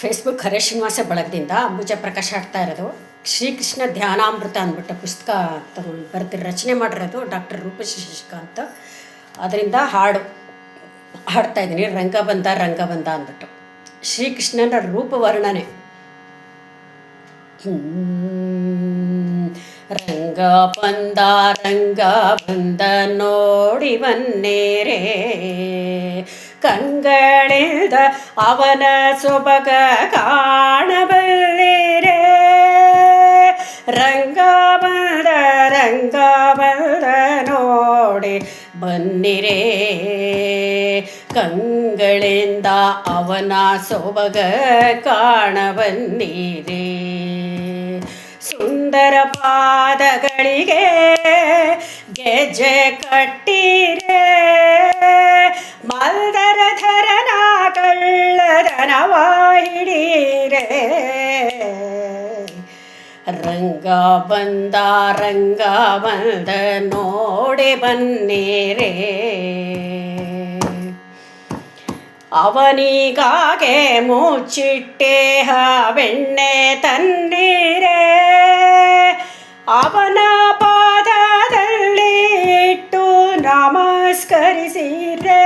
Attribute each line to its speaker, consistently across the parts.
Speaker 1: Facebook Haresh Srinivasa ಬಳಗದಿಂದ Ambuja Prakash ಆಡ್ತಾ ಇರೋದು. ಶ್ರೀಕೃಷ್ಣ ಧ್ಯಾನಾಮೃತ ಅಂದ್ಬಿಟ್ಟು ಪುಸ್ತಕ ಬರ್ತಿರೋ ರಚನೆ ಮಾಡಿರೋದು ಡಾಕ್ಟರ್ ರೂಪಶ್ರೀ ಶಶಿಕಾಂತ್. ಅದರಿಂದ ಹಾಡ್ತಾ ಇದ್ದೀನಿ. ರಂಗ ಬಂದ ಅಂದ್ಬಿಟ್ಟು ಶ್ರೀಕೃಷ್ಣನ ರೂಪ ವರ್ಣನೆ. ರಂಗ ಬಂದ ನೋಡಿ ಬನ್ನೇರೆ, ಕಣ್ಗಳಿಂದ ಅವನ ಸೊಬಗ ಕಾಣಬಲ್ಲಿರೆ. ರಂಗ ಬಂದ ನೋಡಿ ಬನ್ನಿರೆ, ಕಂಗಳಿಂದ ಅವನ ಸೊಬಗ ಕಾಣಬನ್ನಿರೆ. ಸುಂದರ ಪಾದಗಳಿಗೆ ಗೆಜ್ಜೆ ಕಟ್ಟಿರೆ, ಮಲ್ದರಧರನ ಕಳ್ಳದನವ ಹಿಡೀರೆ. ರಂಗ ಬಂದ ನೋಡಿ ಬನ್ನಿರೆ, ಅವನಿಗಾಗೆ ಮುಚ್ಚಿಟ್ಟೆ ಬೆಣ್ಣೆ ತನ್ನೀರೆ. ಅವನ ಪಾದದಲ್ಲಿ ಇಟ್ಟು ನಮಸ್ಕರಿಸಿರೆ,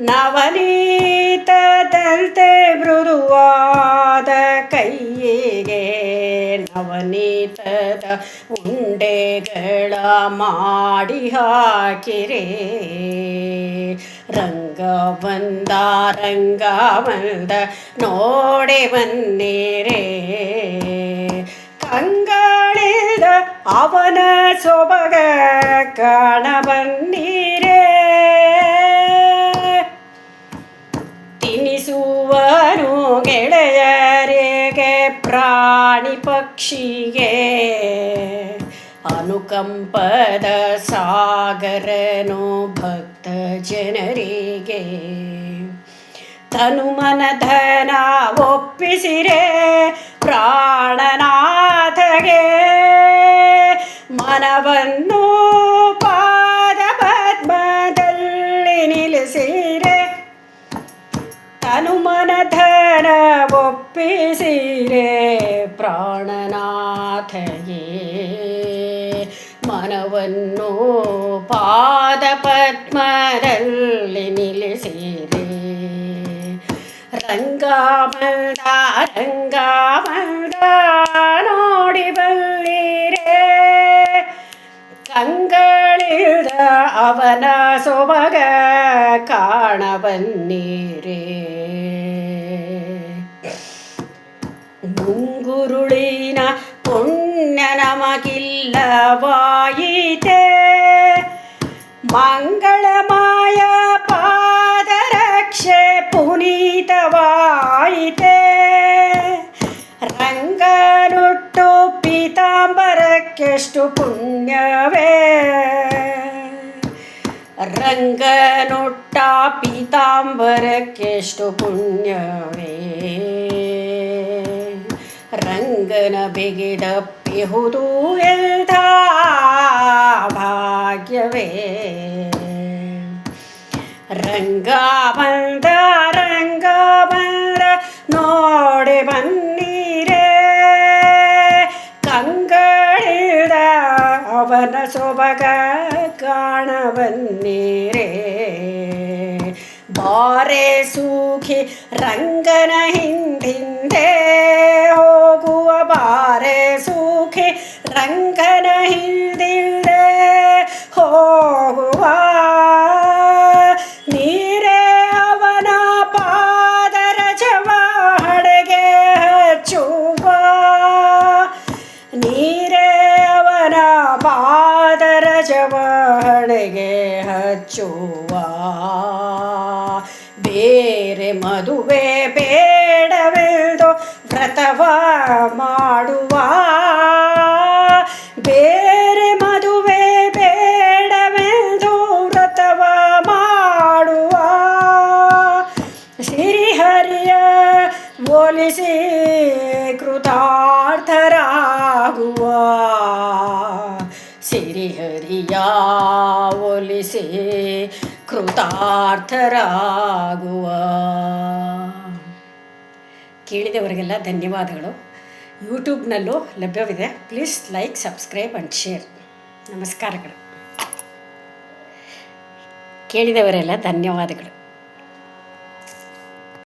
Speaker 1: ನವನೀತದಂತೆ ಮೃದುವಾದ ಕೈಯಿಗೆ ನವನೀತದ ಉಂಡೆಗಳ ಮಾಡಿ ಹಾಕಿರೆ. ರಂಗ ಬಂದ ನೋಡಿ ಬನ್ನಿರೆ, ಕಂಗಳಿದ ಅವನ ಸೊಬಗ ಕಾಣಬನ್ನಿರೆ. ತಿನಿಸುವನು ಗೆಳೆಯರಿಗೆ ಪ್ರಾಣಿ ಪಕ್ಷಿಗೆ, ಅನುಕಂಪದ ಸಾಗರನು ಭಕ್ತ ಜನರಿಗೆ. ತನುಮನ ಧನ ಒಪ್ಪಿಸಿರೆ ಪ್ರಾಣನಾಥಗೆ, ಮನವನ್ನು ಪಾದ ಪದ್ಮದಲ್ಲಿ ನಿಲ್ಲಿಸಿರೆ. ತನುಮನ ಧನ ಒಪ್ಪಿಸಿರೆ ಪ್ರಾಣನಾಥಗೆ, ಮನವನ್ನು ಪಾದ ಪದ್ಮದಲ್ಲಿ ನಿಲ್ಲಿಸಿರೆ. ರಂಗ ಬಂದ ನೋಡಿ ಬಲ್ಲಿರೆ, ಕಂಗಳಿದ ಅವನ ಸೊಬಗ ಕಾಣಬನ್ನಿರೆ. ಮುಂಗುರುಳಿನ ಪುಣ್ಯ ನಮಗಿಲ್ಲವಾಯಿತೆ, ಮಂಗಳಮಾಯ ಪಾದರಕ್ಷೆ ಪುನೀತವಾಯಿತೆ. ರಂಗನುಟ್ಟು ಪೀತಾಂಬರಕ್ಕೆಷ್ಟು ಪುಣ್ಯವೇ, ರಂಗನುಟ್ಟ ಪೀತಾಂಬರಕ್ಕೆಷ್ಟು ಪುಣ್ಯವೇ. ರಂಗನ ಬಿಗಿದಪ್ಪಿಹುದು ಎಂಥ ಭಾಗ್ಯವೇ. ರಂಗ ಬಂದ ನೋಡಿ ಬನ್ನಿರೆ, ಕಂಗಳಿದ ಅವನ ಸೊಬಗ ಕಾಣಬನ್ನಿರೆ. ಬಾರೆ ಸುಖಿ ರಂಗನ ಹಿಂದಿಂದೆ ಹೋಗುವ, ಬಾರೆ ಸುಖಿ ರಂಗನ ಹಿಂದಿಂದೆ ಹೋಗುವ. ನೀರೇ ಅವನ ಪಾದರಜವ ಹಣೆಗೆ ಹಚ್ಚುವ, ನೀರೇ ಅವನ ಪಾದರಜವ ಹಣೆಗೆ ಹಚ್ಚುವ. ಬೇರೆ ಮದುವೆ ಬೇಡವೆಂದು ವ್ರತವ ಮಾಡುವ, ಬೇರೆ ಮದುವೆ ಬೇಡವೆಂದು ವ್ರತವ ಮಾಡುವ. ಶ್ರೀಹರಿಯ ಒಲಿಸಿ ಕೃತಾರ್ಥರಾಗುವ, ಶ್ರೀಹರಿಯ ಒಲಿಸಿ ಕೃತಾರ್ಥರಾಗುವ. ಕೇಳಿದವರಿಗೆಲ್ಲ ಧನ್ಯವಾದಗಳು. ಯೂಟ್ಯೂಬ್ನಲ್ಲೂ ಲಭ್ಯವಿದೆ. Please like, subscribe and share. ನಮಸ್ಕಾರಗಳು. ಕೇಳಿದವರೆಲ್ಲ ಧನ್ಯವಾದಗಳು.